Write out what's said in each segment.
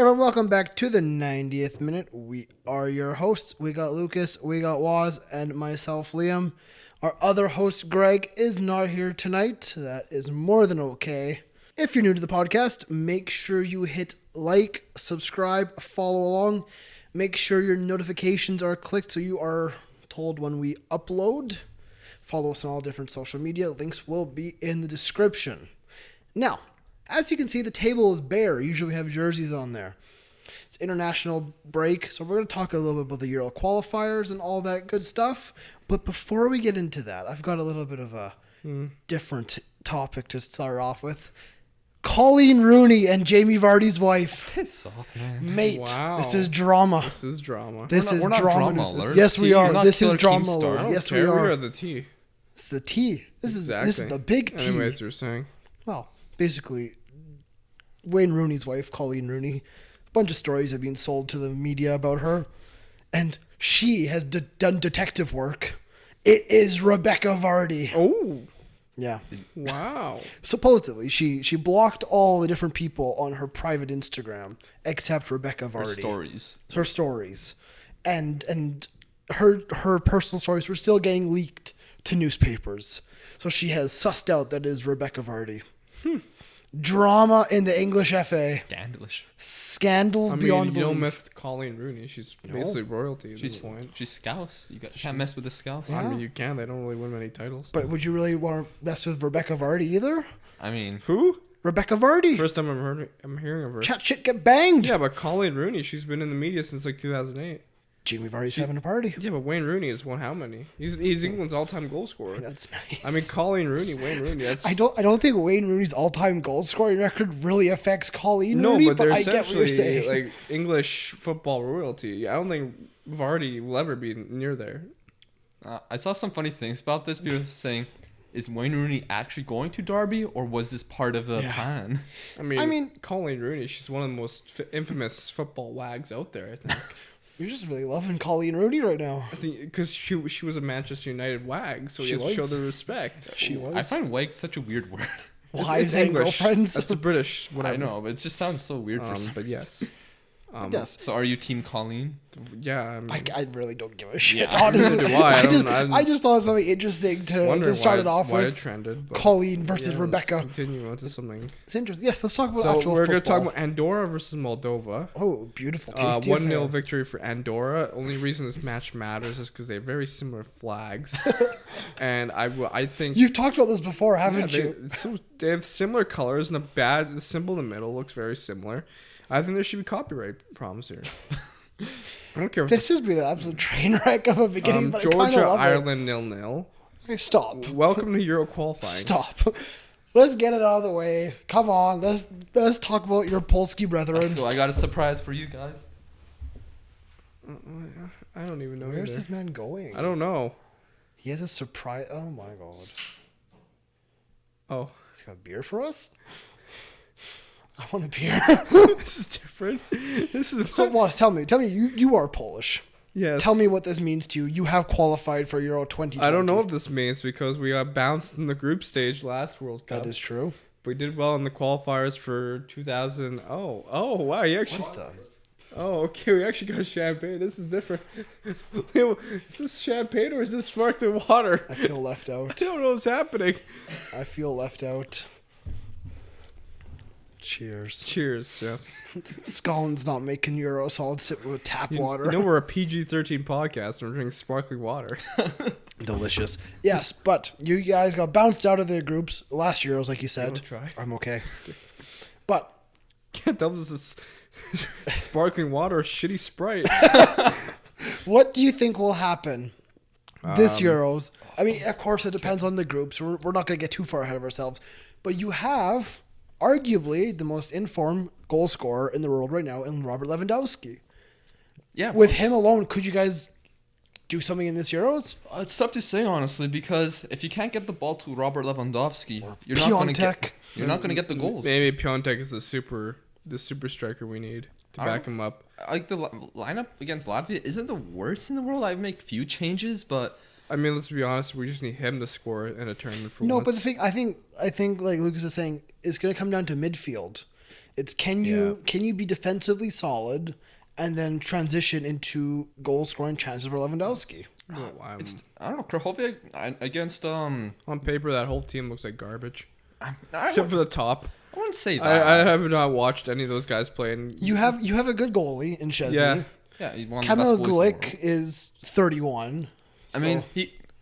everyone, welcome back to the 90th minute. We are your hosts. We got Lucas, we got Waz, and myself, Liam. Our other host, Greg, is not here tonight. That is more than okay. If you're new to the podcast, make sure you hit like, subscribe, follow along. Make sure your notifications are clicked so you are told when we upload. Follow us on all different social media. Links will be in the description. Now, as you can see, the table is bare. Usually we have jerseys on there. It's international break, so we're going to talk a little bit about the Euro qualifiers and all that good stuff. But before we get into that, I've got a little bit of a different topic to start off with. Colleen Rooney and Jamie Vardy's wife. Piss off, man. Mate, Wow. This is drama. This is drama. We're not drama alerts. Yes, we are. We're not This is Killer drama Keemstar. alert. I don't Yes, we care. are. We are the T. It's the T. This is the big T. Anyways, you're saying. Well, basically, Wayne Rooney's wife, Colleen Rooney, a bunch of stories have been sold to the media about her, and she has done detective work. It is Rebecca Vardy. Oh, Yeah. wow. Supposedly, she blocked all the different people on her private Instagram except Rebecca Vardy. Her stories. And her personal stories were still getting leaked to newspapers. So she has sussed out that it is Rebecca Vardy. Drama in the English FA. Scandals beyond you belief. don't miss Colleen Rooney. She's basically royalty at this point. She's Scouse. You can't mess with the Scouse. Yeah. I mean, you can. They don't really win many titles. But would you really want to mess with Rebecca Vardy either? I mean, Who? Rebecca Vardy. First time I'm hearing of her. Chat shit get banged. Yeah, but Colleen Rooney, she's been in the media since like 2008. Jamie Vardy's having a party. Yeah, but Wayne Rooney has won how many? He's England's all-time goal scorer. That's nice. I mean, Colleen Rooney, Wayne Rooney. That's I don't think Wayne Rooney's all-time goal scoring record really affects Colleen no, Rooney, but they're I get what you're essentially saying. like English football royalty. I don't think Vardy will ever be near there. I saw some funny things about this. People saying, is Wayne Rooney actually going to Derby, or was this part of the plan? I mean, Colleen Rooney, she's one of the most infamous football wags out there, I think. You're just really loving Colleen Rooney right now. I think because she was a Manchester United wag, so you have to show the respect. She was. I find wag such a weird word. Wives and girlfriends. That's a British. Whatever. I know, but it just sounds so weird for some. But yes. Yes. So are you Team Colleen? Yeah. I really don't give a shit, Yeah. honestly. Neither do I. I just thought it was something interesting to start it off why with. it trended, but Colleen versus yeah, Rebecca. Let's continue on to something. It's interesting. Yes, let's talk about So actual we're going to football. talk about Andorra versus Moldova. Oh, beautiful, tasty 1-0 affair. victory for Andorra. Only reason this match matters is because they have very similar flags, and I think You've talked about this before, haven't you? they have similar colors, and the symbol in the middle looks very similar. I think there should be copyright problems here. I don't care. This has been an absolute train wreck of a beginning, but I kind Georgia, of love Ireland 0-0. Okay, stop. Welcome to Euro qualifying. Stop. Let's get it out of the way. Come on. Let's talk about your Polski brethren. Let's go. I got a surprise for you guys. I don't even know. Where's either. this man going? I don't know. He has a surprise. Oh my god. Oh, He's got beer for us? I want a beer. this is different. This is So, Waz, tell me, you are Polish. yes. Tell me what this means to you. You have qualified for Euro 2020. I don't know what this means because we got bounced in the group stage last World Cup. That is true. We did well in the qualifiers for 2000. Oh, wow! You actually. What the? Oh, okay. We actually got champagne. This is different. Is this champagne or is this sparkling water? I feel left I out. don't know what's happening. I feel left out. Cheers. Cheers. Yes. Scotland's not making Euro, so I'll sit with tap water. You know we're a PG-13 podcast and we're drinking sparkling water. Delicious. Yes, but you guys got bounced out of the groups last Euros, like you said. wanna try? I'm okay. But Can't tell this is sparkling water or shitty Sprite. what do you think will happen this Euros? I mean, of course, it depends on the groups. We're not going to get too far ahead of ourselves. But you have arguably the most informed goal scorer in the world right now in Robert Lewandowski. Yeah. With him alone, could you guys do something in this Euros? It's tough to say, honestly, because if you can't get the ball to Robert Lewandowski, you're not going to get the goals. Maybe Piontek is the super striker we need to back him up. Like the lineup against Latvia isn't the worst in the world. I would make few changes, but I mean, let's be honest. We just need him to score in a tournament for No, once. but the thing I think like Lucas is saying, it's going to come down to midfield. It's can you be defensively solid and then transition into goal scoring chances for Lewandowski? I don't know. Krakowiak against On paper, that whole team looks like garbage, I except for the top. I wouldn't say that. I have not watched any of those guys play. And You have a good goalie in Szczesny. Yeah. Yeah, he's one of the best Kamil goalies in the world. Glick is 31. I mean,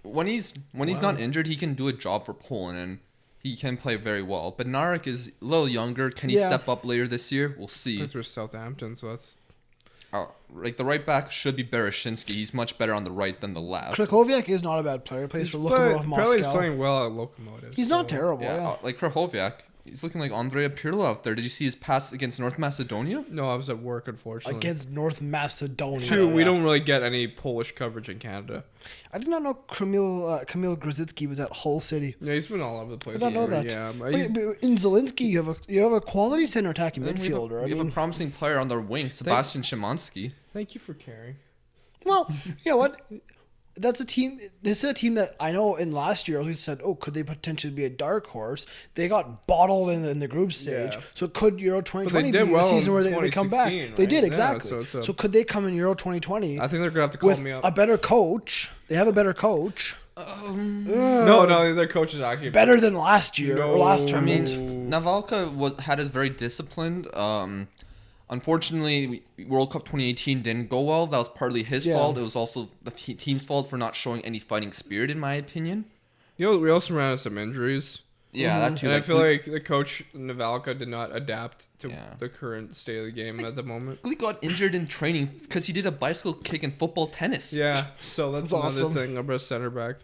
when he's not injured, he can do a job for Poland and he can play very well. But Narek is a little younger. Can he step up later this year? We'll see. that's for Southampton, so that's Like the right back should be Bereshinsky. He's much better on the right than the left. Krakowiak is not a bad player. He plays for Lokomotiv Apparently he's Moscow. playing well at Lokomotiv. He's not terrible. Yeah, Yeah. like Krakowiak. He's looking like Andrea Pirlo out there. Did you see his pass against North Macedonia? No, I was at work, unfortunately. Against North Macedonia. Two, we don't really get any Polish coverage in Canada. I did not know Kamil Grzycki was at Hull City. Yeah, he's been all over the place. I don't know that. Yeah, but But in Zelensky, you have a quality center attacking And then midfielder. We have a promising player on their wing, Sebastian Szymanski. thank you for caring. Well, you know what? That's a team. This is a team that I know in last year we said, oh, could they potentially be a dark horse? They got bottled in the group stage. Yeah. So could Euro 2020 did be well a season in where they come back? 2016, They right? did, Yeah, exactly. so So could they come in Euro 2020 I think they're gonna have to call with me up. a better coach? They have a better coach. No, their coach is actually Better than last year or last No. I mean, tournament. Navalka had us very disciplined. Unfortunately, World Cup 2018 didn't go well. That was partly his Yeah. fault. It was also the team's fault for not showing any fighting spirit, in my opinion. You know, we also ran into some injuries. Yeah, that too. And I Like, feel like the coach Navalka did not adapt to Yeah. the current state of the game at the moment. Gleek got injured in training because he did a bicycle kick in football tennis. Yeah, so that's That's another awesome. thing about center back.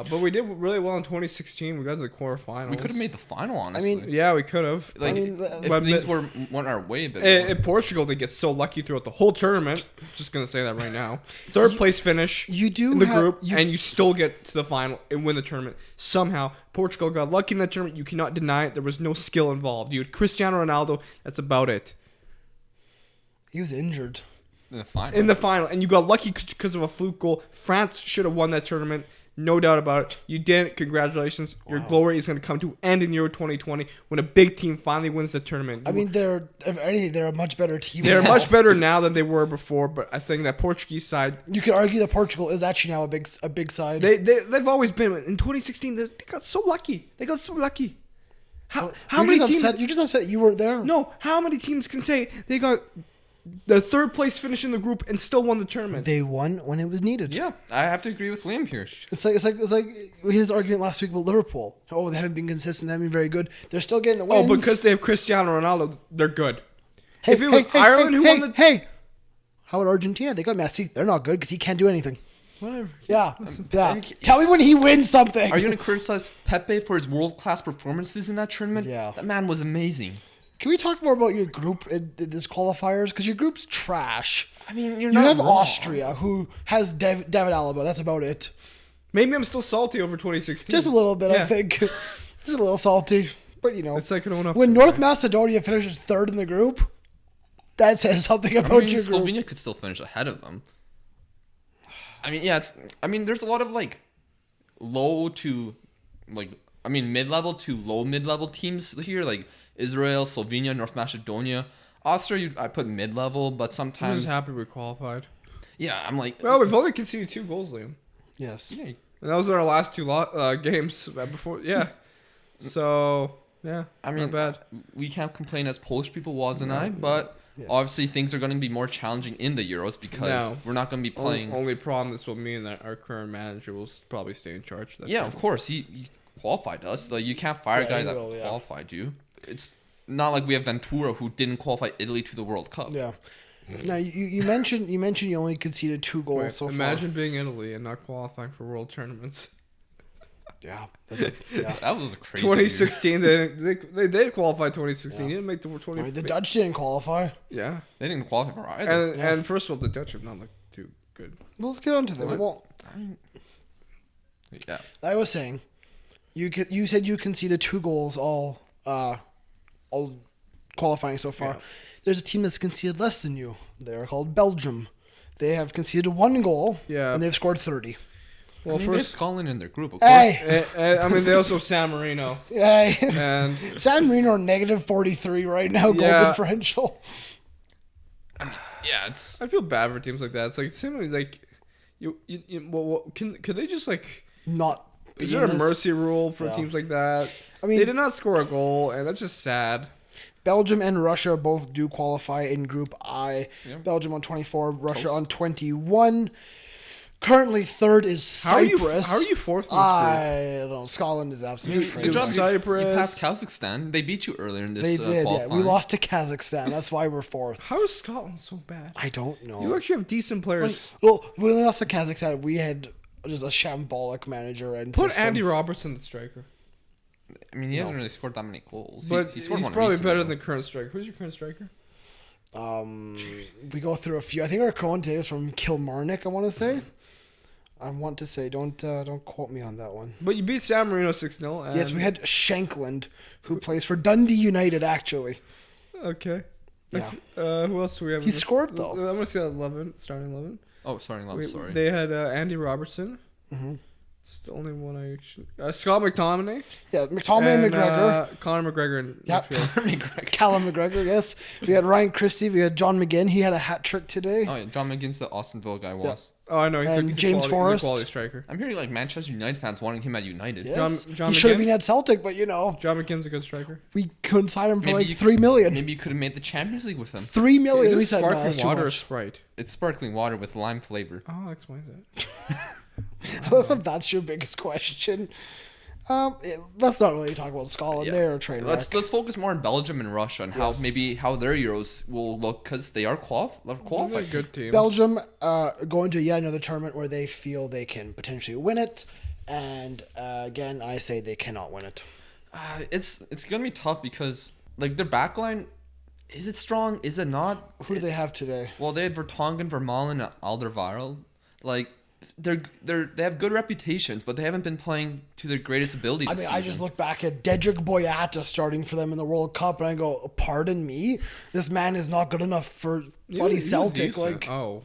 But we did really well in 2016. We got to the quarterfinals. We could have made the final, honestly. Yeah, we could have. like, I mean, if but- things went our way, but In Portugal, they get so lucky throughout the whole tournament. Just gonna say that right now. Third place finish You do in the have- group, you and you still get to the final and win the tournament. Somehow, Portugal got lucky in that tournament. You cannot deny it. There was no skill involved. You had Cristiano Ronaldo. That's about it. He was injured. in the final. In the final, and you got lucky because of a fluke goal. France should have won that tournament. No doubt about it. You didn't. Congratulations. Your glory is going to come to end in Euro 2020 when a big team finally wins the tournament. I mean, if anything, they're a much better team. They're now. much better now than they were before, but I think that Portuguese side, You could argue that Portugal is actually now a big side. they've always been. In 2016, they got so lucky. They got so lucky. How You're many just teams? upset, you're just upset you weren't there. No, how many teams can say they got the third place finish in the group and still won the tournament? They won when it was needed. Yeah, I have to agree with Liam here. It's like his argument last week about Liverpool. Oh, they haven't been consistent. They haven't been very good. They're still getting the wins. Oh, because they have Cristiano Ronaldo, they're good. hey, if it was Ireland who won the hey, how about Argentina? They got Messi. They're not good because he can't do anything. Whatever. Yeah. Tell me when he wins something. Are you going to criticize Pepe for his world-class performances in that tournament? Yeah. That man was amazing. Can we talk more about your group in this qualifiers? Because your group's trash. I mean, You have Austria, who has David Alaba. That's about it. Maybe I'm still salty over 2016. Just a little bit, I Yeah. think. Just a little salty. But, you know, It's like an own up. when North Macedonia finishes third in the group, that says something about I mean, your group. Slovenia could still finish ahead of them. I mean, yeah, there's a lot of low to mid-level to low mid-level teams here, like Israel, Slovenia, North Macedonia. Austria, I put mid-level, but I'm sometimes just happy we qualified. yeah, I'm like, Well, we've only conceded 2 goals, Liam. Yes. yeah, And those are our last 2 games before. Yeah. So, yeah. I mean, not bad. we can't complain as Polish people, Waz and I, but Yes. obviously things are going to be more challenging in the Euros because No. we're not going to be playing. Only problem this will mean that our current manager will probably stay in charge. Of that Yeah, of course. He qualified us. Like, you can't fire Yeah, a guy he that will, yeah. qualified you. It's not like we have Ventura who didn't qualify Italy to the World Cup. Yeah. Now you mentioned you only conceded 2 goals Wait, so imagine being Italy and not qualifying for world tournaments. far. Yeah. That was a crazy. 2016, they did qualify. 2016, Yeah. they didn't make the I 20. mean, the Dutch didn't qualify. Yeah, They didn't qualify for either. and Yeah. and first of all, the Dutch have not looked too good. Let's get on to them. What? Well, Yeah. I was saying, you said you conceded 2 goals all qualifying so far. Yeah. There's a team that's conceded less than you. They're called Belgium. They have conceded 1 goal. Yeah. And they've scored 30. Well, I mean, they have first, Scotland in their group, of Hey, I mean, they also have San Marino. hey. And San Marino are negative 43 right now, goal Yeah. differential. course. Yeah, it's I feel bad for teams like that. It's like similarly, like could they just like Not. is there a being as- mercy rule for Yeah. teams like that? I mean, They did not score a goal, and that's just sad. Belgium and Russia both do qualify in Group I. Yeah. Belgium on 24, Russia Toast. on 21. Currently third is Cyprus. How are you fourth in this group? I don't know. Scotland is absolutely Good good job. trash. Cyprus. You passed Kazakhstan. They beat you earlier in this. They did, yeah. qualifying. We lost to Kazakhstan. That's why we're fourth. How is Scotland so bad? I don't know. You actually have decent players. Well, we lost to Kazakhstan. We had just a shambolic manager and Put system. Andy Robertson the striker. I mean, he hasn't really scored that many goals. But he he's scored one probably recently, better though. than the current striker. Who's your current striker? We go through a few. I think our current today is from Kilmarnock. I want to say. Don't quote me on that one. But you beat San Marino 6-0. Yes, we had Shankland, who plays for Dundee United. Actually, Okay. Yeah. Who else do we have? He in this? scored, though. I'm gonna say 11, starting 11. Oh, sorry. They had Andy Robertson. Mhm. It's the only one I actually. Scott McTominay. yeah, McTominay and McGregor, Conor McGregor in Yep. midfield. Callum McGregor. Yes, we had Ryan Christie. We had John McGinn. He had a hat trick today. Oh, yeah, John McGinn's the Austin Villa guy was. Oh, I know. And He's James a Forrest. quality striker. I'm hearing like Manchester United fans wanting him at United. Yes, John he should have McGinn? been at Celtic, but you know John McGinn's a good striker. we couldn't sign him for Maybe like you- 3 million. Maybe you could have made the Champions League with him. 3 million. Is We this said no, sparkling that's too water or much. Sprite? It's sparkling water with lime flavor. Oh, that explains it. I don't know if that's your biggest question. Let's not really talk about Scotland. Yeah. They're a train wreck. Let's focus more on Belgium and Russia and Yes. how their Euros will look because they are They're a qualified. good team. Belgium going to yet another tournament where they feel they can potentially win it, and again, I say they cannot win it. It's gonna be tough because like their backline, is it strong? Is it not? Who do they have today? Well, they had Vertonghen, Vermaelen, and Alderweireld. Like they have good reputations, but they haven't been playing to their greatest ability. I This mean, season. I just look back at Dedrick Boyata starting for them in the World Cup, and I go, "Pardon me, this man is not good enough for bloody He was Celtic." decent. Like, Oh.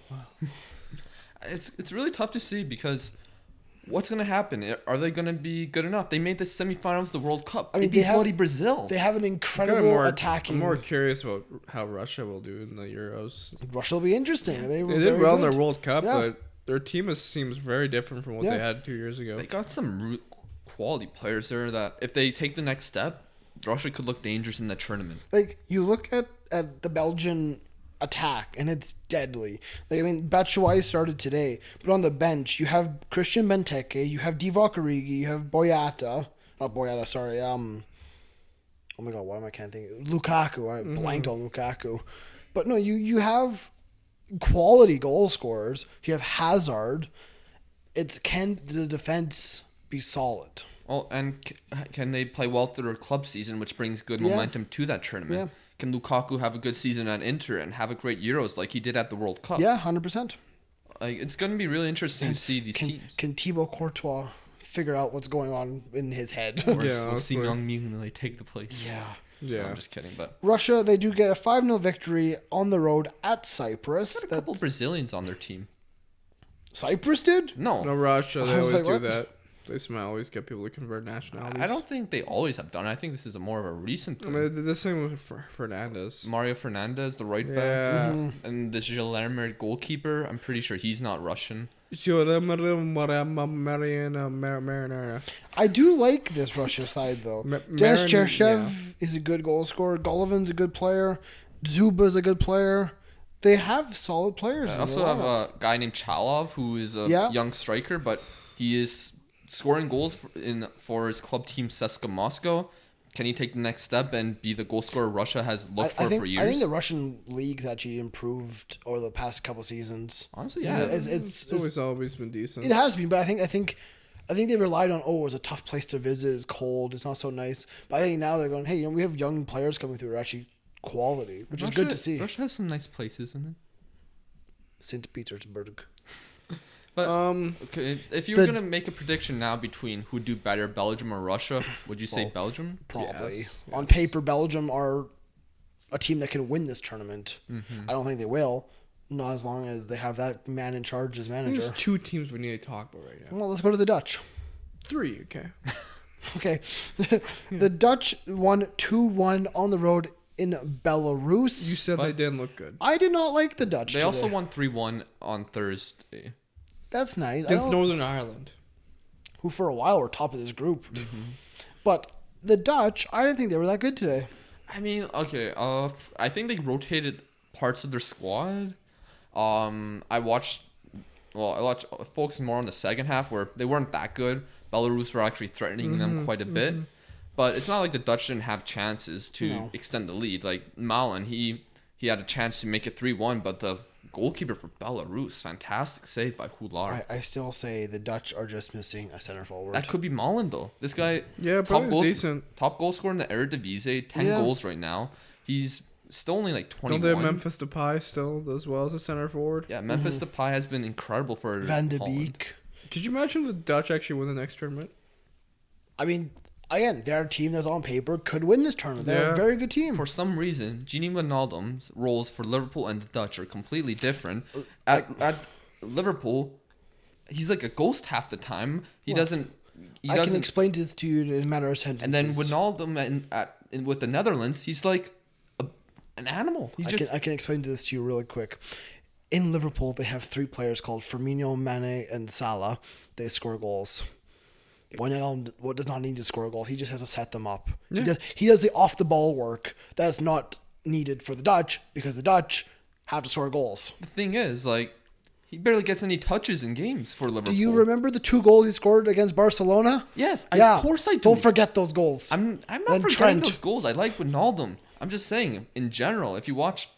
It's really tough to see because what's gonna happen? Are they gonna be good enough? They made the semifinals of the World Cup. I mean, they beat they have- bloody Brazil. they have an I'm incredible attacking. I'm more curious about how Russia will do in the Euros. Russia will be interesting. They were They very did well in good. their World Cup, Yeah. but their team seems very different from what Yeah. they had 2 years ago. They got some quality players there that if they take the next step, Russia could look dangerous in the tournament. Like, you look at the Belgian attack, and it's deadly. Like, I mean, Batshuayi started today, but on the bench, you have Christian Benteke, you have Divock Origi, you have Boyata. Not Boyata, sorry. Oh my God, why am I can't think? Lukaku. I blanked on Lukaku. But no, you have quality goal scorers. You have Hazard. Can the defense be solid? Well, and can they play well through their club season, which brings good Yeah. momentum to that tournament? Yeah. Can Lukaku have a good season at Inter and have a great Euros like he did at the World Cup? Yeah, 100%. Like it's going to be really interesting to see these Can, teams. can Thibaut Courtois figure out what's going on in his head? Or Yeah, will honestly. Young Myung take the place? Yeah. No, Yeah. I'm just kidding, but Russia, they do get a 5-0 victory on the road at Cyprus. got a couple Brazilians on their team. Cyprus did? No, No, Russia, they I was always like, do what? that. They always get people to convert nationalities. I don't think they always have done it. I think this is more of a recent I thing. mean, they did the same with Fernandez. Mario Fernandez, the right back, Yeah. and this Gillermo goalkeeper. I'm pretty sure he's not Russian. Marinara. I do like this Russia side, though. Denis Cherchev is a good goal scorer. Golovan's a good player. Zuba's a good player. They have solid players. I in also their have lineup. a guy named Chalov who is a Yeah. young striker, but he is scoring goals for his club team CSKA Moscow. Can he take the next step and be the goal scorer Russia has looked for years? I think the Russian league's actually improved over the past couple seasons. Honestly, Yeah, yeah. it's always been decent. it has been, but I think they relied on, it was a tough place to visit. It's cold. It's not so nice. But I think now they're going, hey, we have young players coming through who are actually quality, which is good to see. Russia has some nice places in it. St. Petersburg. But Um, okay, if you the- were gonna make a prediction now between who'd do better, Belgium or Russia, would you say Well, Belgium? Probably. Yes, On yes. paper, Belgium are a team that can win this tournament. I don't think they will, Not as long as they have that man in charge as I think manager. there's 2 teams we need to talk about right now. Well, let's go to the Dutch. 3, okay. Okay. The Dutch won 2-1 on the road in Belarus. You said they But- didn't look good. I did not like the Dutch They also today. won 3-1 on Thursday. That's nice. I Against don't- Northern Ireland. who for a while were top of this group. Mm-hmm. But the Dutch, I didn't think they were that good today. I mean, okay. I think they rotated parts of their squad. I watched focusing more on the second half where they weren't that good. Belarus were actually threatening them quite a bit. But it's not like the Dutch didn't have chances to No. extend the lead. Like Malen, he had a chance to make it 3-1, but the goalkeeper for Belarus, fantastic save by Hular. I still say the Dutch are just missing a center forward. That could be Malen though. This guy, Yeah, probably decent. top goal scorer in the Eredivisie, 10 Yeah. goals right now. He's still only like 21. Don't they have Memphis Depay still as well as a center forward? Yeah, Memphis Depay has been incredible for Van de Holland. Beek. Could you imagine if the Dutch actually win the next tournament? I mean, again, they're a team that's on paper could win this tournament. They're Yeah. a very good team. For some reason, Gini Wijnaldum's roles for Liverpool and the Dutch are completely different. At Liverpool, he's like a ghost half the time. He doesn't. He I can doesn't. explain this to you in a matter of sentences. And then Wijnaldum with the Netherlands, he's like an animal. He's just. I can explain this to you really quick. In Liverpool, they have 3 players called Firmino, Mane, and Salah. They score goals. Wijnaldum does not need to score goals. He just has to set them up. Yeah. He does the off-the-ball work that's not needed for the Dutch because the Dutch have to score goals. The thing is, like, he barely gets any touches in games for Liverpool. Do you remember the 2 goals he scored against Barcelona? Yes, Yeah. of course I do. Don't forget those goals. I'm not Then forgetting Trent. those goals. I like Wijnaldum. I'm just saying, in general, if you watch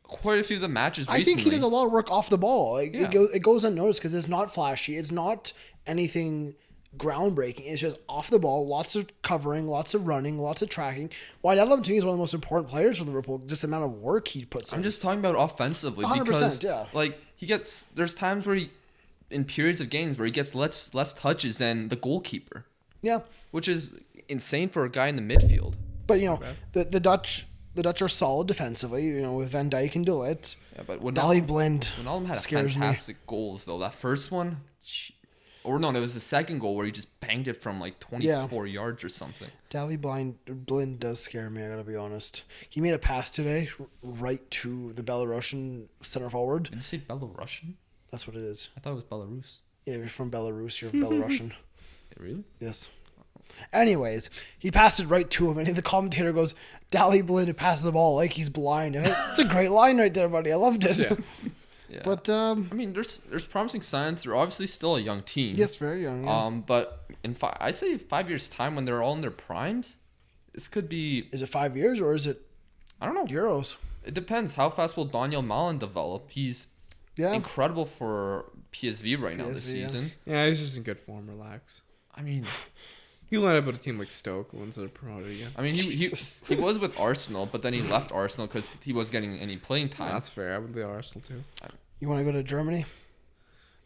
quite a few of the matches I recently, think he does a lot of work off the ball. Like, Yeah. it goes unnoticed because it's not flashy. It's not anything groundbreaking. It's just off the ball, lots of covering, lots of running, lots of tracking. Wijnaldum to me is one of the most important players for Liverpool. Just the amount of work he puts in. I'm just talking about offensively 100%, because, yeah. like, there's times where in periods of games where he gets less touches than the goalkeeper, Yeah, which is insane for a guy in the midfield. but the Dutch are solid defensively. With Van Dijk and De Ligt. Yeah, but Dali Wijnaldum Blind had scares me. fantastic goals though. That first one, or no, it was the second goal where he just banged it from like 24 yards or something. Dali Blind does scare me. I gotta be honest. He made a pass today right to the Belarusian center forward. Did you say Belarusian? That's what it is. I thought it was Belarus. Yeah, you're from Belarus. You're Belarusian. Really? Yes. Anyways, he passed it right to him, and the commentator goes, Dali Blind passes the ball like he's blind. And it's a great line right there, buddy. I loved it. Yeah. Yeah. But, I mean, there's promising signs. They're obviously still a young team. yes, very young. Yeah. But I say 5 years time when they're all in their primes, this could be. Is it 5 years or is it I don't know. Euros? It depends. How fast will Daniel Malen develop? He's Yeah. incredible for PSV right now this PSV, yeah. season. Yeah, he's just in good form. Relax. I mean, He'll line up with a team like Stoke once they're promoted again. he was with Arsenal, but then he left Arsenal because he wasn't getting any playing time. That's fair. I would leave Arsenal too. You want to go to Germany?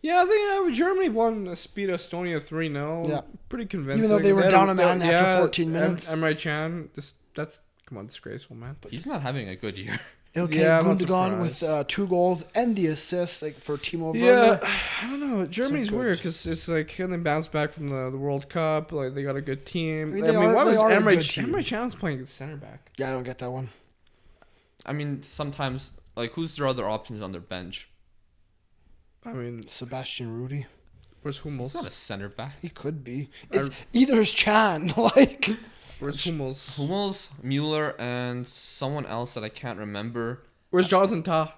Yeah, I think Germany won Speed Estonia 3-0. Yeah. Pretty convincing. Even though they were had down a man after 14 minutes. Emre Can, that's come on, disgraceful, man. He's not having a good year. Ilkay Yeah, I'm not Gundogan with surprised. 2 goals and the assist for Timo Werner. Yeah, I don't know. Germany's good. weird because it's like can they bounce back from the World Cup? Like they got a good team. I mean, they are why was a Emre good team. Emre Can's playing at center back? Yeah, I don't get that one. I mean, sometimes like who's their other options on their bench? I mean, Sebastian Rudy. where's Hummels? He's not a center back. He could be. It's either is Chan. Like, Where's Hummels? Hummels, Mueller, and someone else that I can't remember. Where's Jonathan Tah?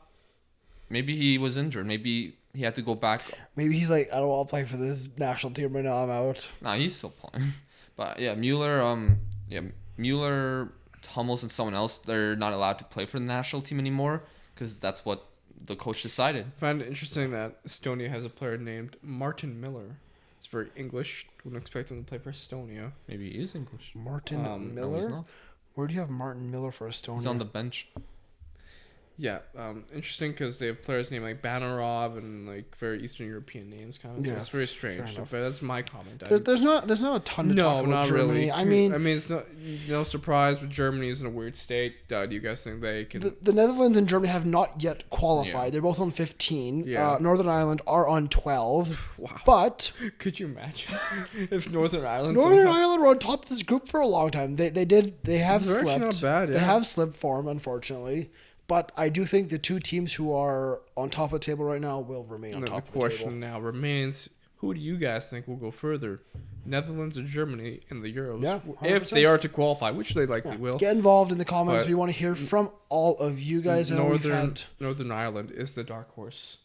Maybe he was injured. Maybe he had to go back. maybe he's like, I don't want to play for this national team right now. I'm out. Nah, he's still playing. But yeah, Mueller, Hummels, and someone else. They're not allowed to play for the national team anymore because that's what the coach decided. I find it interesting that Estonia has a player named Martin Miller. It's very English. Wouldn't expect him to play for Estonia. Maybe he is English. Martin No, he's Miller? not. Where do you have Martin Miller for Estonia? He's on the bench. Yeah, interesting because they have players named like Banarov and like very Eastern European names, kind of. So Yes, it's very strange. fair enough. But that's my comment. There's not a ton to talk about not Germany. really. I mean, it's no surprise, but Germany is in a weird state. Do you guys think they can? the Netherlands and Germany have not yet qualified. Yeah. They're both on 15. Yeah. Northern Ireland are on 12. Wow. But Could you imagine if Northern Ireland? Ireland were on top of this group for a long time. They have They're actually slipped. not bad, They yeah. have slipped form, unfortunately. But I do think the two teams who are on top of the table right now will remain on The top of the question table. now remains: who do you guys think will go further, Netherlands or Germany in the Euros? Yeah, if 100%. they are to qualify, which they likely will. Get involved in the comments. But We want to hear from all of you guys. Northern Ireland is the dark horse.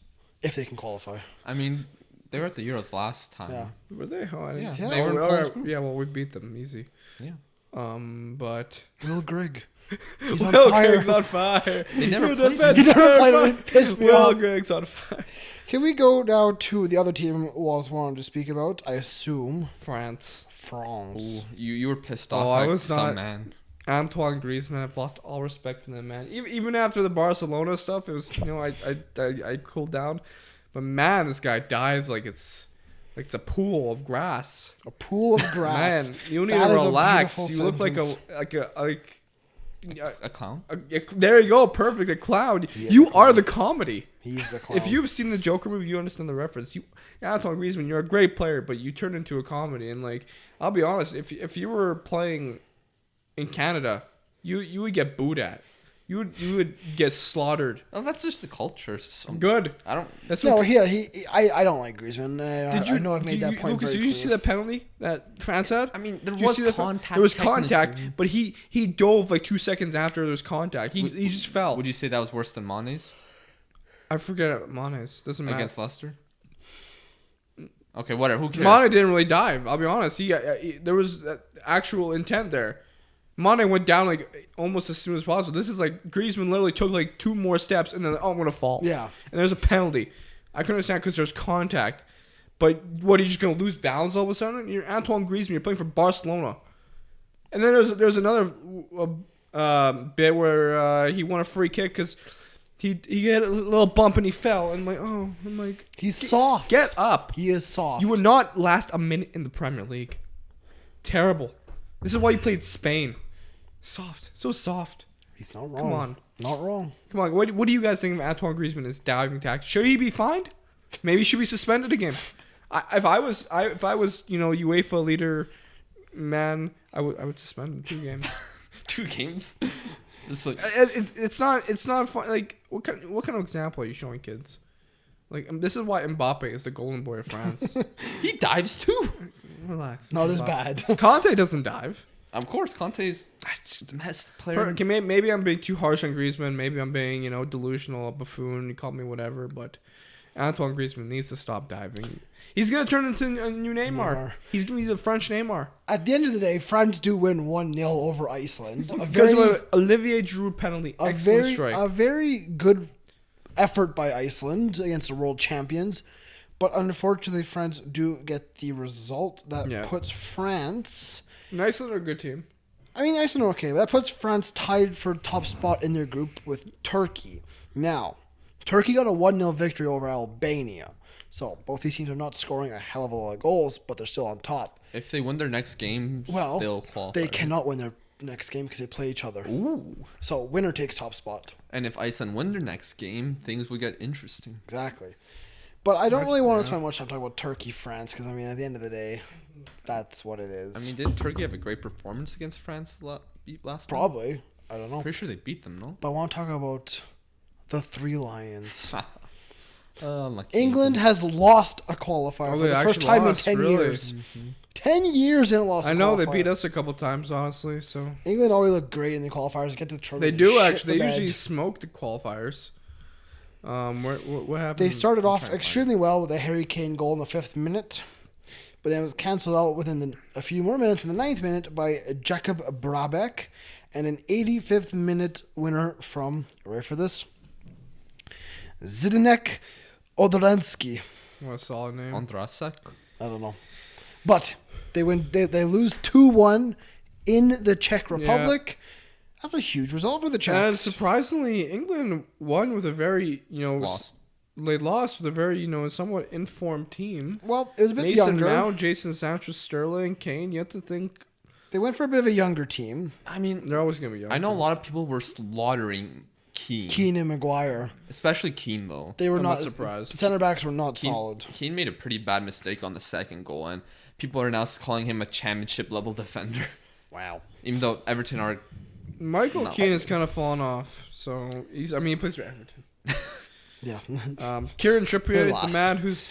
If they can qualify. I mean, they were at the Euros last time. Yeah. Were they? Oh, I didn't- Yeah, they were in all Poland's right. group. Yeah, well, we beat them easy. Yeah. But Will Grigg. He's on Will fire. Gregg's on fire. They never Your played defense him. He is never played him. terrifying. It pissed me Will off. Gregg's on fire. Can we go now to the other team Walls wanted to speak about? I assume France. France. Ooh, you were pissed Oh, off I like was some not- man. Antoine Griezmann, I've lost all respect for that man. Even after the Barcelona stuff, it was I cooled down, but man, this guy dives like it's a pool of grass. A pool of grass. Man, you need That to is a relax. beautiful You look sentence. like A clown? there you go, perfect, a clown. He is You a clown. are the comedy. He's the clown. If you've seen the Joker movie, you understand the reference. Antoine Griezmann, you're a great player, but you turned into a comedy. And like, I'll be honest, if you were playing in Canada, you would get booed at. You would get slaughtered. Oh, that's just the culture. So Good. I don't. That's No, what. I don't like Griezmann. I know I've made that point Lucas, very did you clear. see the penalty that France had? I mean, there Did you was see the- contact. There was contact, technically. but he dove like 2 seconds after there was contact. He just fell. Would you say that was worse than Mane's I forget Mane's. Doesn't matter. against Leicester? Okay, whatever. Who cares? Mane didn't really dive. I'll be honest. He there was actual intent there. Mane went down like almost as soon as possible. This is like Griezmann literally took like 2 more steps and then I'm gonna fall. Yeah. And there's a penalty. I couldn't understand because there's contact. But what, are you just gonna lose balance all of a sudden? You're Antoine Griezmann. You're playing for Barcelona. And then there's another bit where he won a free kick because he had a little bump and he fell. And I'm like, He's soft. get up. He is soft. You would not last a minute in the Premier League. Terrible. This is why you played Spain. Soft. So soft. He's not wrong. Come on. Not wrong. Come on. What do you guys think of Antoine Griezmann' diving tactics? Should he be fined? Maybe he should be suspended again. If I was UEFA leader, man, I would suspend him 2 games. 2 games. It's like It's not fun. Like what kind of example are you showing kids? Like this is why Mbappe is the golden boy of France. he dives too. Relax. Not It's as Mbappe. bad. Conte doesn't dive. Of course, Conte's just the best player. Okay, maybe I'm being too harsh on Griezmann. Maybe I'm being, delusional, a buffoon. You call me whatever, but Antoine Griezmann needs to stop diving. He's gonna turn into a new Neymar. He's gonna be the French Neymar. At the end of the day, France do win 1-0 over Iceland. Because of an Olivier Giroud penalty. Excellent strike. A very good effort by Iceland against the world champions. But unfortunately, France do get the result that puts France... Iceland are a good team. I mean, Iceland are okay. But that puts France tied for top spot in their group with Turkey. Now, Turkey got a 1-0 victory over Albania. So both these teams are not scoring a hell of a lot of goals, but they're still on top. If they win their next game, they'll qualify. They cannot win their next game because they play each other. Ooh. So winner takes top spot. And if Iceland win their next game, things will get interesting. Exactly. But I don't really want to spend much time talking about Turkey, France, because, I mean, at the end of the day, that's what it is. I mean, did Turkey have a great performance against France last time? Probably. I don't know. Pretty sure they beat them, no? But I want to talk about the 3 Lions. Lucky. England has lost a qualifier for they the first actually time lost, in 10 really? years. 10 years and lost I a know they qualifier. beat us a couple times, honestly. So England always look great in the qualifiers. Get to the they tournament. do shit actually. the They bed. usually smoke the qualifiers. What happened? They started I'm off trying to find extremely well with a Harry Kane goal in the 5th minute, but then it was cancelled out within a few more minutes in the 9th minute by Jacob Brabeck, and an 85th minute winner from, you ready for this? Zdeněk Odranski. What a solid name. Ondrasek? I don't know. But they win. They lose 2-1 in the Czech Republic. That's a huge result for the And Czechs. surprisingly, England won with a very, Lost. they lost with a very, somewhat informed team. Well, it was a bit Mason younger. Mount, Jason Sanchez, Sterling, Kane. You have to think They went for a bit of a younger team. I mean, they're always going to be young. I know a lot of people were slaughtering Keane. Keane and Maguire. Especially Keane, though. They were I'm not not surprised. Center backs were not Keane, solid. Keane made a pretty bad mistake on the second goal, and people are now calling him a championship level defender. Wow. Even though Everton are. Michael No. Keane has kind of fallen off. So he plays for Everton. Yeah. Kieran They're Trippier, the lost. man who's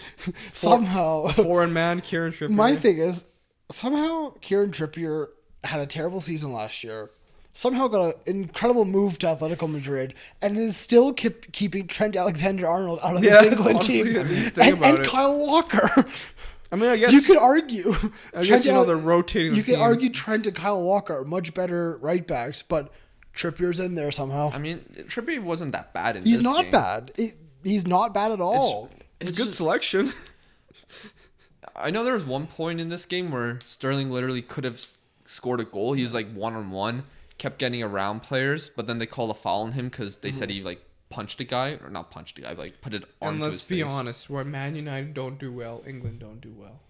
Somehow. foreign man, Kieran Trippier. My thing is, somehow Kieran Trippier had a terrible season last year. Somehow got an incredible move to Atletico Madrid, and is still keeping Trent Alexander-Arnold out of Yeah, this England honestly, team, I didn't think about and it. Kyle Walker. I guess You could argue. I guess they're rotating. You the could team. argue Trent and Kyle Walker are much better right backs, but Trippier's in there somehow. I mean, Trippier wasn't that bad in He's this not game. bad. He's not bad at all. It's It's good just- selection. I know there was one point in this game where Sterling literally could have scored a goal. He was like 1-on-1, kept getting around players, but then they called a foul on him because they said he like punched a guy, or not punched a guy, but like put it on And to let's his be face. honest, where Man United don't do well, England don't do well.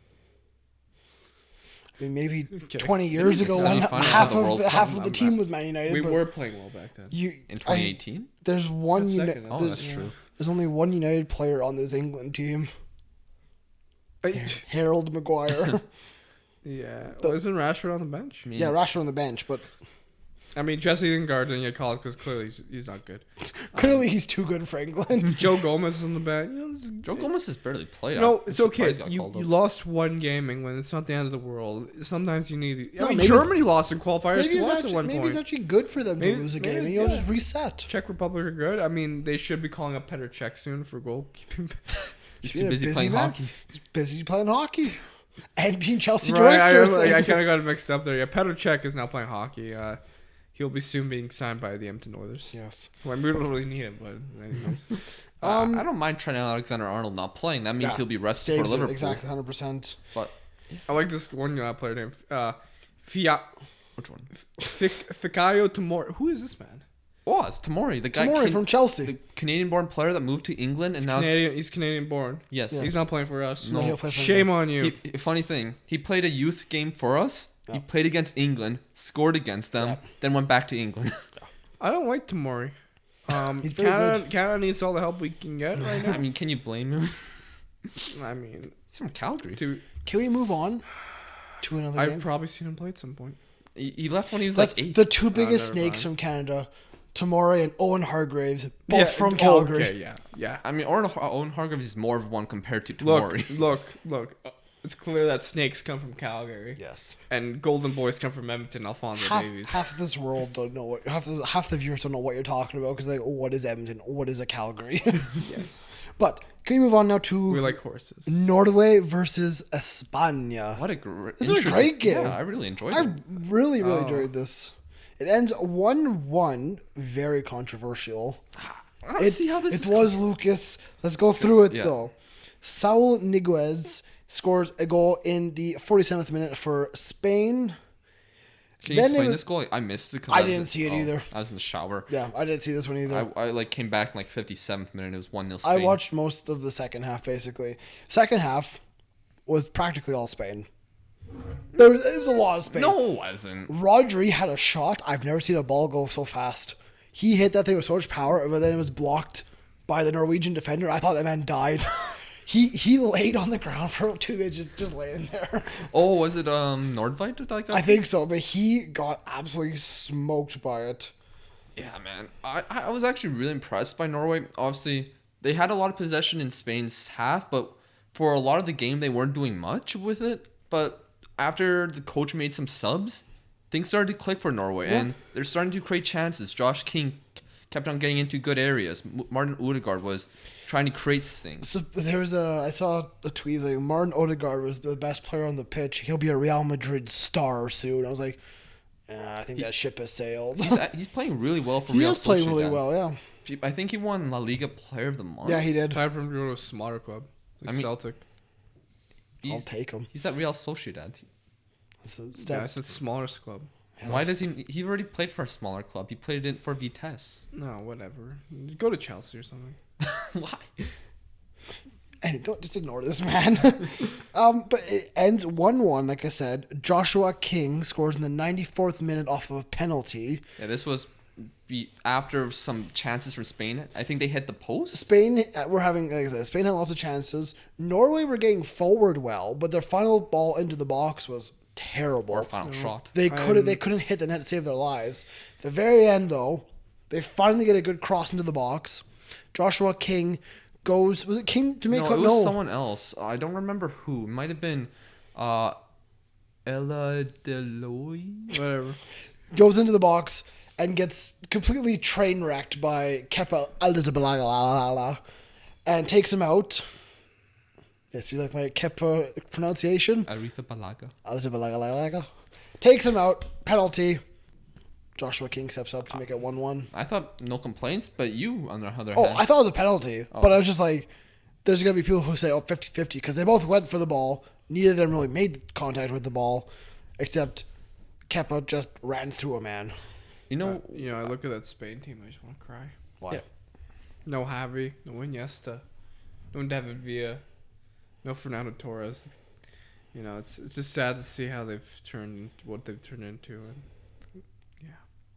I mean, maybe Okay. 20 years Maybe ago, the when semifinals half of the World of Cup. half of the team was Man United. We but were playing well back then. you In 2018? there's one. Got second, Oh, there's, that's true. there's only one United player on this England team. Harold Maguire. Yeah. Well, isn't Rashford on the bench? I mean, Yeah, Rashford on the bench, but Jesse Lingard didn't get called because clearly he's not good. clearly he's too good for England. Joe Gomez is on the bench. Joe Gomez has barely played. No, I'm it's okay. surprised he got You called up. lost one game, England. It's not the end of the world. Sometimes you need. No, I mean, maybe Germany lost in qualifiers maybe it's twice actually, at one maybe point. it's actually good for them to Maybe- lose a game, maybe, and you'll yeah. just reset. Czech Republic are good. I mean, they should be calling up Petr Cech soon for goalkeeping. He's He's too busy playing man. hockey. He's busy playing hockey and being Chelsea Right, director. I kind of got it mixed up there. Yeah, Petr Cech is now playing hockey. He'll be soon being signed by the Edmonton Oilers. Yes. Well, we don't really need him, but anyways. I don't mind Trent Alexander-Arnold not playing. That means Yeah. he'll be rested Saves for it, Liverpool. exactly 100%. But I like this one player named which one? Fikayo Tomori. Who is this man? Oh, it's Tomori, the guy Tomori from Chelsea. the Canadian-born player that moved to England and now He's Canadian born. yes. Yeah. He's not playing for us. No, he'll play for Shame England. on you. Funny thing, he played a youth game for us. Yeah. He played against England, scored against them, Yeah. then went back to England. I don't like Tomori. He's very good. Canada needs all the help we can get right I now. mean, can you blame him? I mean, He's from Calgary. Can we move on to another I've game? probably seen him play at some point. He left when he was Like like 8. the two biggest never snakes mind. from Canada, Tomori and Owen Hargraves, both Yeah, from Calgary. Okay, yeah. I mean, Owen Hargreaves is more of one compared to Look, Tomori. look. It's clear that snakes come from Calgary, Yes. and golden boys come from Edmonton. Alfonso Davies. Half of this world don't know what half the viewers don't know what you're talking about because like, oh, what is Edmonton? What is a Calgary? Yes, But can we move on now to we like horses. Norway versus España? What a great, This is a great game. Yeah, I really enjoyed I it. really enjoyed this. It ends 1-1. Very controversial. I don't see how this It is was Lucas. Let's go through it Yeah. though. Saul Niguez scores a goal in the 47th minute for Spain. Can you Then it explain was- this goal? I missed it. 'Cause I was didn't just- see it either. I was in the shower. Yeah, I didn't see this one either. I like came back in like 57th minute. It was 1-0 Spain. I watched most of the second half basically. Second half was practically all Spain. It was a lot of Spain. No, it wasn't. Rodri had a shot. I've never seen a ball go so fast. He hit that thing with so much power, but then it was blocked by the Norwegian defender. I thought that man died. He laid on the ground for 2 minutes, just laying there. Oh, was it Nordveit that got? I think so, but he got absolutely smoked by it. Yeah, man. I was actually really impressed by Norway. Obviously, they had a lot of possession in Spain's half, but for a lot of the game, they weren't doing much with it. But after the coach made some subs, things started to click for Norway, and they're starting to create chances. Josh King kept on getting into good areas. Martin Odegaard was trying to create things. So I saw a tweet like Martin Odegaard was the best player on the pitch. He'll be a Real Madrid star soon. I was like, I think that ship has sailed. He's playing really well for He Real is playing really Sociedad. well, yeah. I think he won La Liga Player of the Month. Yeah, he did. Time for him to go to a smaller club, like I mean- Celtic. I'll take him. He's at Real Sociedad. It's a Yeah, step. I said smallest club. Why does he? He already played for a smaller club. He played it for Vitesse. No, whatever. Go to Chelsea or something. Why? And don't just ignore this, man. But it ends 1-1, like I said. Joshua King scores in the 94th minute off of a penalty. Yeah, this was after some chances from Spain. I think they hit the post. Spain were having, like I said, Spain had lots of chances. Norway were getting forward well, but their final ball into the box was terrible. Or final shot. They couldn't hit the net to save their lives. At the very end, though, they finally get a good cross into the box. Joshua King goes. Was it King to make? No, it was someone else. I don't remember who. It might have been Ella Deloy. Whatever. Goes into the box and gets completely train wrecked by Kepa Arrizabalaga and takes him out. Yes, you like my Kepa pronunciation? Arrizabalaga. Takes him out. Penalty. Joshua King steps up to make it 1-1. I thought no complaints, but you, on the other Oh, hand. I thought it was a penalty. But I was just like, there's going to be people who say, 50-50, because they both went for the ball. Neither of them really made contact with the ball, except Kepa just ran through a man. I look at that Spain team, I just want to cry. Why? Yeah. No Javi, no Iniesta, no David Villa, no Fernando Torres. It's just sad to see how they've turned into.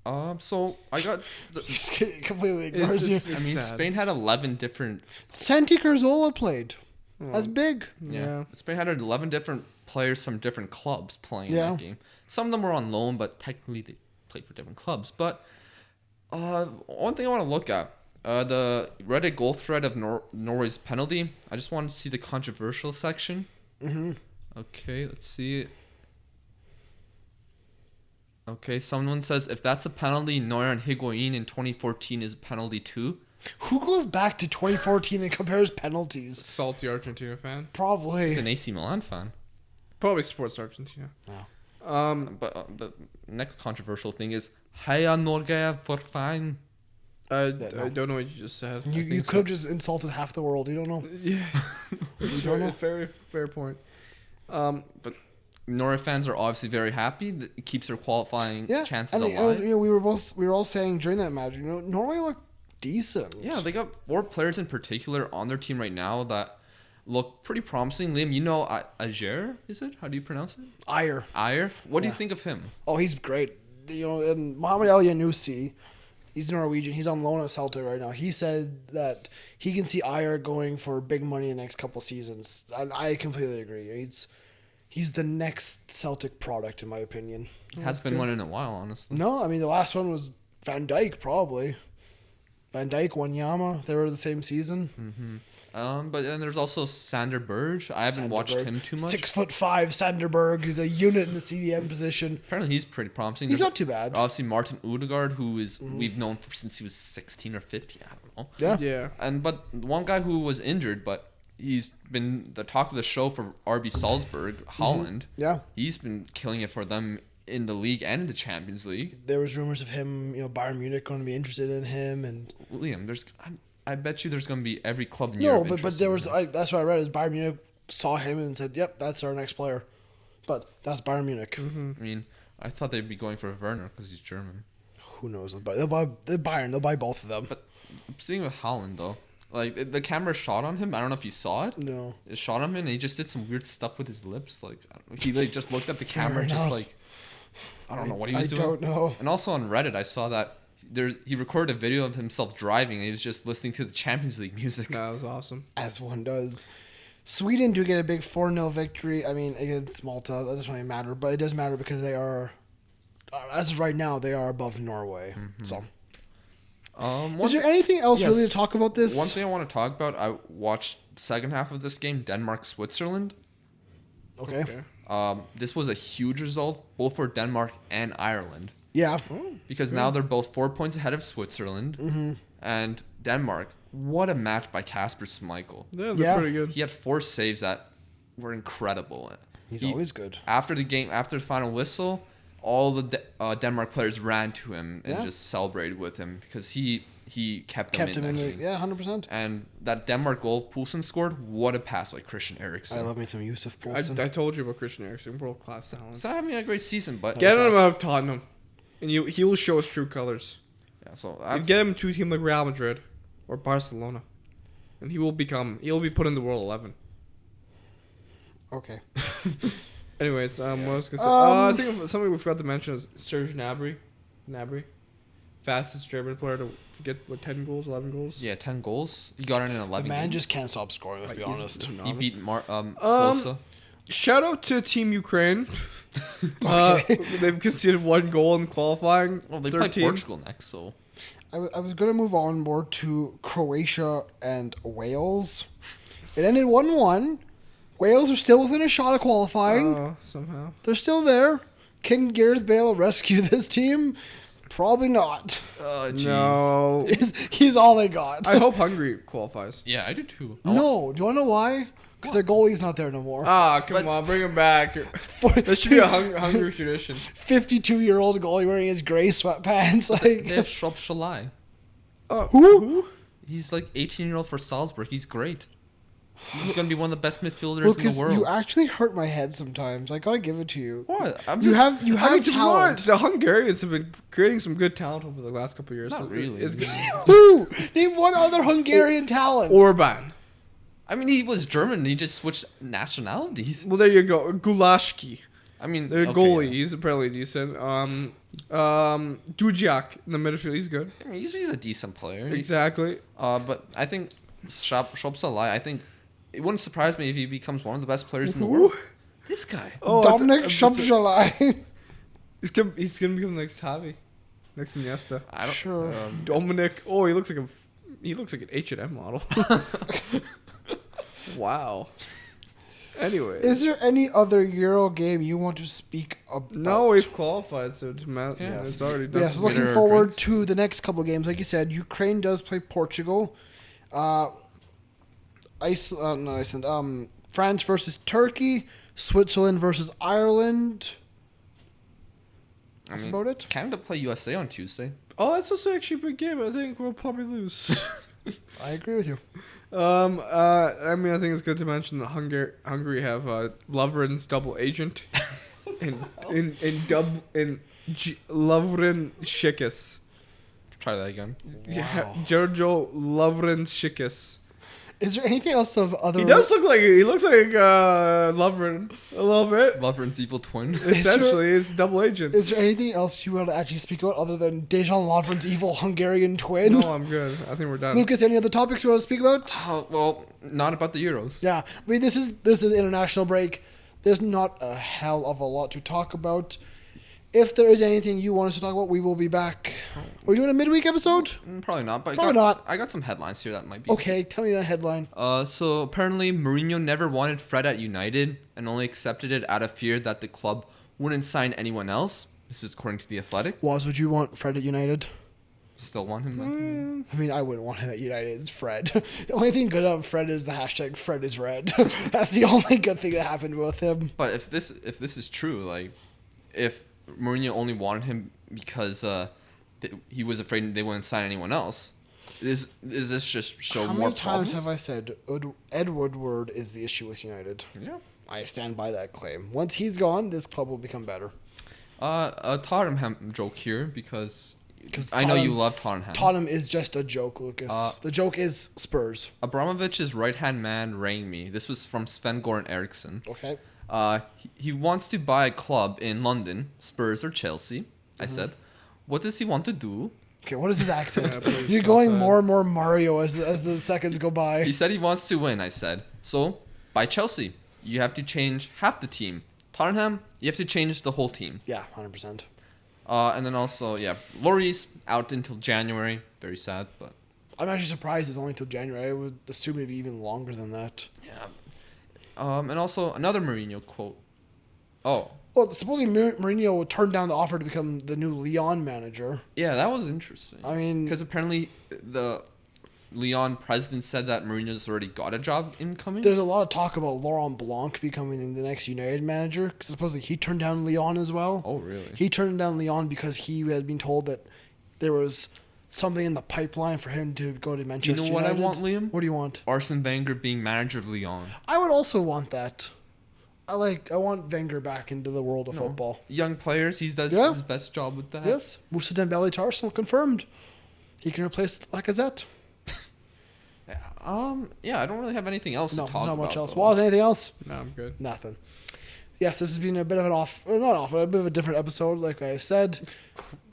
And So I got. He completely ignores you. I mean, sad. Spain had 11 different. Santi Cazorla played. That's big. Yeah. Spain had 11 different players from different clubs playing that game. Some of them were on loan, but technically they played for different clubs. But one thing I want to look at, the Reddit goal thread of Norway's penalty. I just wanted to see the controversial section. Mm-hmm. Okay, let's see it. Okay, someone says, if that's a penalty, Neuer and Higuain in 2014 is a penalty too. Who goes back to 2014 and compares penalties? salty Argentina fan, Probably. He's an AC Milan fan. probably sports Argentina. No. But the next controversial thing is, Heia Norge for fine. I no. don't know what you just said. You could have just insulted half the world. You don't know. Yeah, You don't know. very fair point. But Norway fans are obviously very happy. That it keeps their qualifying Yeah. chances and, alive. we were all saying during that match, Norway looked decent. Yeah, they got 4 players in particular on their team right now that look pretty promising. Liam, Ajer, is it? How do you pronounce it? Ajer. What do you think of him? Oh, he's great. And Mohamed El Yanoussi, he's Norwegian. He's on loan at Celtic right now. He said that he can see Ajer going for big money in the next couple seasons. And I completely agree. He's the next Celtic product, in my opinion. Has been one in a while, honestly. No, I mean, the last one was Van Dijk, probably. Van Dijk, Wanyama, they were the same season. Mm-hmm. But then there's also Sander Berge. I haven't watched him too much. 6'5" Sanderberg, who's a unit in the CDM position. Apparently, he's pretty promising. He's There's not too bad. Obviously, Martin Odegaard, who is we've known since he was 16 or 15. I don't know. Yeah. Yeah. But one guy who was injured, but he's been the talk of the show for RB Salzburg, Holland. Yeah. He's been killing it for them in the league and in the Champions League. There was rumors of him, Bayern Munich going to be interested in him, and Liam, I bet you there's going to be every club in no, Europe but interested there in was him. that's what I read is Bayern Munich saw him and said, "Yep, that's our next player," but that's Bayern Munich. I mean, I thought they'd be going for Werner because he's German. Who knows? They'll buy Bayern. They'll buy both of them. But speaking of Holland, though, like the camera shot on him. I don't know if you saw it. No. It shot him and he just did some weird stuff with his lips. Like I don't know, he just looked at the camera, and just enough. like I don't know what he was doing. I don't know. And also on Reddit, I saw that he recorded a video of himself driving and he was just listening to the Champions League music. That was awesome. As one does. Sweden do get a big 4-0 victory. I mean, against Malta. That doesn't really matter, but it does matter because they are, as of right now, they are above Norway. So. Is there anything else really to talk about this? One thing I want to talk about, I watched the second half of this game, Denmark-Switzerland. Okay. This was a huge result, both for Denmark and Ireland. Yeah. Because now they're both 4 points ahead of Switzerland. Mm-hmm. And Denmark, what a match by Kasper Schmeichel. Yeah, they're pretty good. He had 4 saves that were incredible. He's always good. After the game, after the final whistle, all the Denmark players ran to him and just celebrated with him because he kept them in that game. Yeah, 100%. And that Denmark goal Poulsen scored, what a pass by Christian I Eriksen. love me some Yusuf Poulsen. I told you about Christian Eriksen, world class talent. He's not having a great season, but Get him out of Tottenham. and he will show his true colors. Yeah, so You get him to a team like Real Madrid or Barcelona, and he'll be put in the World 11. Okay. Anyways, what was I gonna say? I think something we forgot to mention is Serge Gnabry. Fastest German player to get 10 goals, 11 goals. Yeah, 10 goals. He got it in 11 The man games. just can't stop scoring. Let's be honest. He beat Klose. Shout out to Team Ukraine. Okay. They've conceded 1 goal in qualifying. Well, they play Portugal next, so. I was going to move on more to Croatia and Wales. It ended 1-1. Wales are still within a shot of qualifying. Somehow. They're still there. Can Gareth Bale rescue this team? Probably not. Oh, jeez. No. He's all they got. I hope Hungary qualifies. Yeah, I do too. No. Do you want to know why? Because their goalie's not there no more. Come on, bring him back. That should be a Hungary tradition. 52-year-old goalie wearing his gray sweatpants. They Like have Szoboszlai. who? He's like 18-year-old for Salzburg. He's great. He's gonna be one of the best midfielders in Lucas, the world. you actually hurt my head sometimes. I gotta give it to you. What? You have I mean, to be talent. honest, the Hungarians have been creating some good talent over the last couple of years. Not so really. It's good. Who? Name one other Hungarian talent. Orban. I mean, he was German. He just switched nationalities. Well, there you go. Gulashki. I mean, Their okay, goalie. yeah. He's apparently decent. Dudziak in the midfield. He's good. I mean, he's a decent player. Exactly. But I think Szoboszlai, I think it wouldn't surprise me if he becomes one of the best players in the Who? world. This guy. Oh, Dominic Szoboszlai. He's gonna become the next Javi, next Iniesta. I don't. Sure. Dominic. Oh, he looks like an H&M model. Wow. Anyway. Is there any other Euro game you want to speak about? No, we've qualified, so it's Yes. it's already done. Yes, looking Winner forward drinks. to the next couple of games. Like you said, Ukraine does play Portugal. Iceland. France versus Turkey. Switzerland versus Ireland. That's about it. Canada play USA on Tuesday. Oh, that's also actually a big game. I think we'll probably lose. I agree with you. I mean, I think it's good to mention that Hungary have Lovren's double agent in Lovren Shikis. Try that again. Yeah, Giorgio Lovren Shikis. Is there anything else of other? He looks like Lovren a little bit. Lovren's evil twin. Essentially, he's a double agent. Is there anything else you want to actually speak about other than Dejan Lovren's evil Hungarian twin? No, I'm good. I think we're done. Lucas, any other topics you want to speak about? Well, not about the Euros. Yeah, I mean this is international break. There's not a hell of a lot to talk about. If there is anything you want us to talk about, we will be back. Are we doing a midweek episode? Probably not. But Probably not. I got some headlines here that might be. Okay, tell me that headline. So apparently Mourinho never wanted Fred at United and only accepted it out of fear that the club wouldn't sign anyone else. This is according to The Athletic. Would you want Fred at United? Still want him then? I mean, I wouldn't want him at United. It's Fred. The only thing good about Fred is the hashtag Fred is red. That's the only good thing that happened with him. But if this is true, like if Mourinho only wanted him because he was afraid they wouldn't sign anyone else, is this just show How more many times problems? have I said Ed Woodward is the issue with United? Yeah. I stand by that claim. Once he's gone, this club will become better. A Tottenham joke here because I know you love Tottenham. Tottenham is just a joke, Lucas. The joke is Spurs. Abramovich's right-hand man rang me. This was from Sven-Goran Eriksson. Okay. He wants to buy a club in London, Spurs or Chelsea. I said, what does he want to do? Okay, what is his accent? Yeah, please You're stop going that. more and more Mario as the seconds go by. He said he wants to win, I said. So, buy Chelsea. You have to change half the team. Tottenham, you have to change the whole team. Yeah, 100%. And then also, Lloris out until January. Very sad, but I'm actually surprised it's only until January. I would assume it'd be even longer than that. yeah. And also another Mourinho quote. Oh, Well, supposedly Mourinho will turn down the offer to become the new Lyon manager. yeah, that was interesting. I mean, Because apparently the Lyon president said that Mourinho's already got a job incoming. there's a lot of talk about Laurent Blanc becoming the next United manager. Because supposedly he turned down Lyon as well. Oh, really? He turned down Lyon because he had been told that there was something in the pipeline for him to go to Do you Manchester know what I United. want, Liam? What do you want? Arsene Wenger being manager of Lyon. I would also want that. I want Wenger back into the world of football. Young players, he does Yeah. his best job with that. Yes, Moussa Dembele to Arsenal confirmed. He can replace Lacazette. Yeah, I don't really have anything else No, to there's talk not about. much else. though. Was anything else? No, I'm good. Nothing. Yes, this has been a bit of an a bit of a different episode, like I said.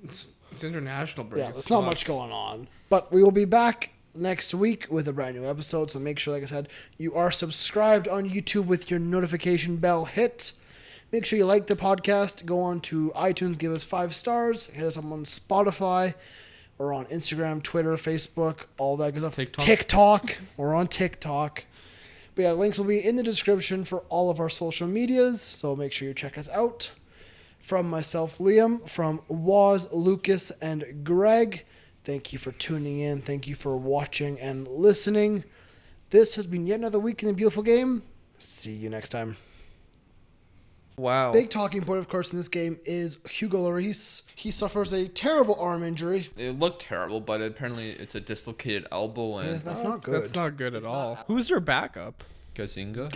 It's international break. Yeah, It there's not much sucks. going on. But we will be back next week with a brand new episode, so make sure, like I said, you are subscribed on YouTube with your notification bell hit. Make sure you like the podcast. Go on to iTunes, give us 5 stars. Hit us up on Spotify or on Instagram, Twitter, Facebook, all that good stuff. TikTok. We're on TikTok. But yeah, links will be in the description for all of our social medias, so make sure you check us out. From myself, Liam, from Waz, Lucas, and Greg, thank you for tuning in. Thank you for watching and listening. This has been yet another week in the beautiful game. See you next time. Wow. Big talking point, of course, in this game is Hugo Lloris. He suffers a terrible arm injury. It looked terrible, but apparently it's a dislocated elbow and That's not good. That's not good at all. Who's their backup? Gazinga.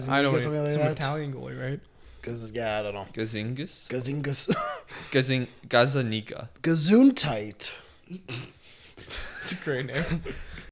I don't know. something like Some that. Italian goalie, right? Yeah, I don't know. Gazingas. Gazingas. Gazzaniga. Gesundheit. It's a great name.